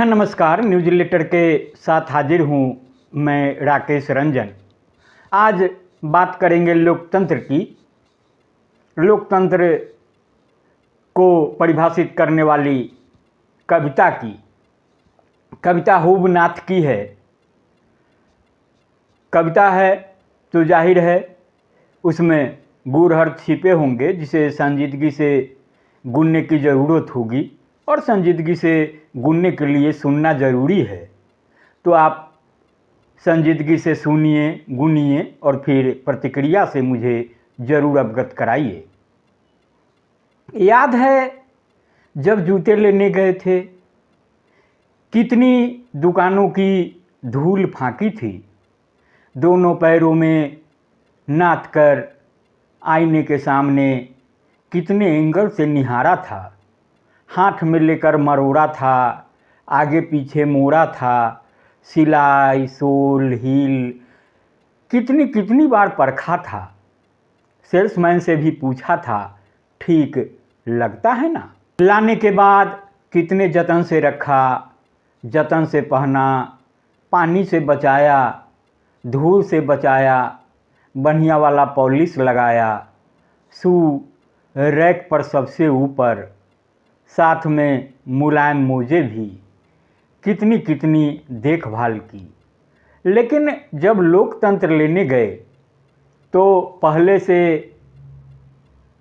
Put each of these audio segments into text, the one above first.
नमस्कार। News letter के साथ हाजिर हूँ मैं राकेश रंजन। आज बात करेंगे लोकतंत्र की। लोकतंत्र को परिभाषित करने वाली कविता की। कविता हुबनाथ की है। कविता है तो जाहिर है उसमें गूढ़ अर्थ छिपे होंगे जिसे संजीदगी से गूंजने की ज़रूरत होगी और संजीदगी से गूंजने के लिए सुनना ज़रूरी है। तो आप संजीदगी से सुनिए, गुनिए और फिर प्रतिक्रिया से मुझे ज़रूर अवगत कराइए। याद है जब जूते लेने गए थे, कितनी दुकानों की धूल फांकी थी। दोनों पैरों में नाथ कर आईने के सामने कितने एंगल से निहारा था। हाथ में लेकर मरोड़ा था, आगे पीछे मोड़ा था, सिलाई सोल हील कितनी कितनी बार परखा था। सेल्समैन से भी पूछा था, ठीक लगता है ना। लाने के बाद कितने जतन से रखा, जतन से पहना, पानी से बचाया, धूल से बचाया, बढ़िया वाला पॉलिश लगाया, शू रैक पर सबसे ऊपर, साथ में मुलायम मोजे भी, कितनी कितनी देखभाल की। लेकिन जब लोकतंत्र लेने गए तो पहले से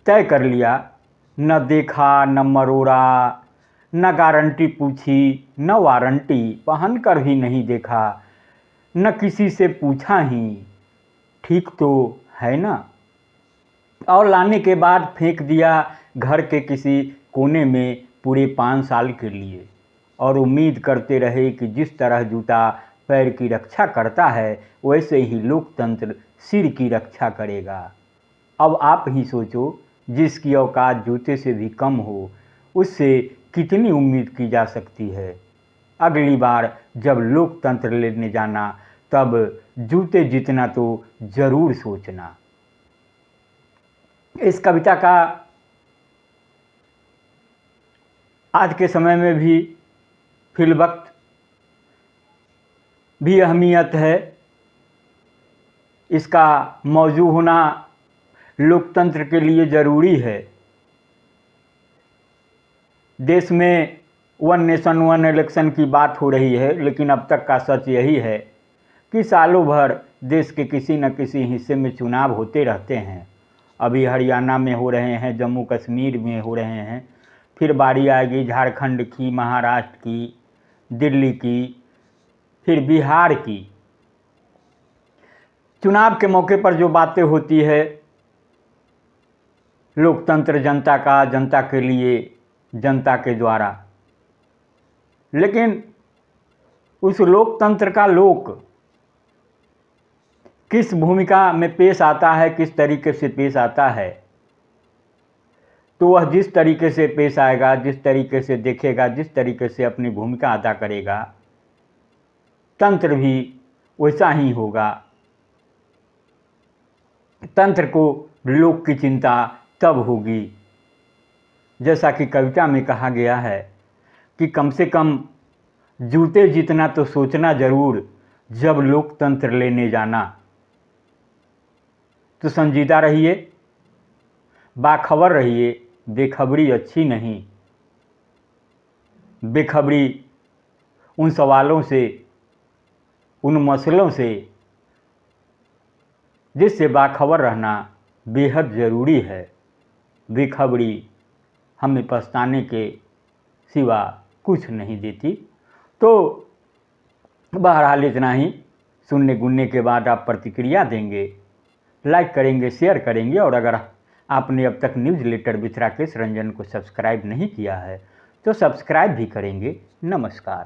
तय कर लिया, न देखा न मरोड़ा, न गारंटी पूछी न वारंटी, पहन कर भी नहीं देखा, न किसी से पूछा ही ठीक तो है ना। और लाने के बाद फेंक दिया घर के किसी कोने में पूरे 5 साल के लिए और उम्मीद करते रहे कि जिस तरह जूता पैर की रक्षा करता है वैसे ही लोकतंत्र सिर की रक्षा करेगा। अब आप ही सोचो, जिसकी औकात जूते से भी कम हो उससे कितनी उम्मीद की जा सकती है। अगली बार जब लोकतंत्र लेने जाना तब जूते जितना तो ज़रूर सोचना। इस कविता का आज के समय में भी फिलवक्त भी अहमियत है। इसका मौजू होना लोकतंत्र के लिए ज़रूरी है। देश में 1 नेशन 1 इलेक्शन की बात हो रही है, लेकिन अब तक का सच यही है कि सालों भर देश के किसी न किसी हिस्से में चुनाव होते रहते हैं। अभी हरियाणा में हो रहे हैं, जम्मू कश्मीर में हो रहे हैं, फिर बारी आएगी झारखंड की, महाराष्ट्र की, दिल्ली की, फिर बिहार की। चुनाव के मौके पर जो बातें होती है, लोकतंत्र जनता का, जनता के लिए, जनता के द्वारा, लेकिन उस लोकतंत्र का लोक किस भूमिका में पेश आता है, किस तरीके से पेश आता है, तो वह जिस तरीके से पेश आएगा, जिस तरीके से देखेगा, जिस तरीके से अपनी भूमिका अदा करेगा, तंत्र भी वैसा ही होगा। तंत्र को लोक की चिंता तब होगी, जैसा कि कविता में कहा गया है कि कम से कम जूते जितना तो सोचना ज़रूर जब लोकतंत्र लेने जाना। तो संजीदा रहिए, बाखबर रहिए। बेखबरी अच्छी नहीं। बेखबरी उन सवालों से, उन मसलों से जिससे बाखबर रहना बेहद ज़रूरी है। बेखबरी हमें पछताने के सिवा कुछ नहीं देती। तो बहरहाल इतना ही। सुनने गुनने के बाद आप प्रतिक्रिया देंगे, लाइक करेंगे, शेयर करेंगे, और अगर आपने अब तक newsletter with Rakesh Ranjan को सब्सक्राइब नहीं किया है तो सब्सक्राइब भी करेंगे। नमस्कार।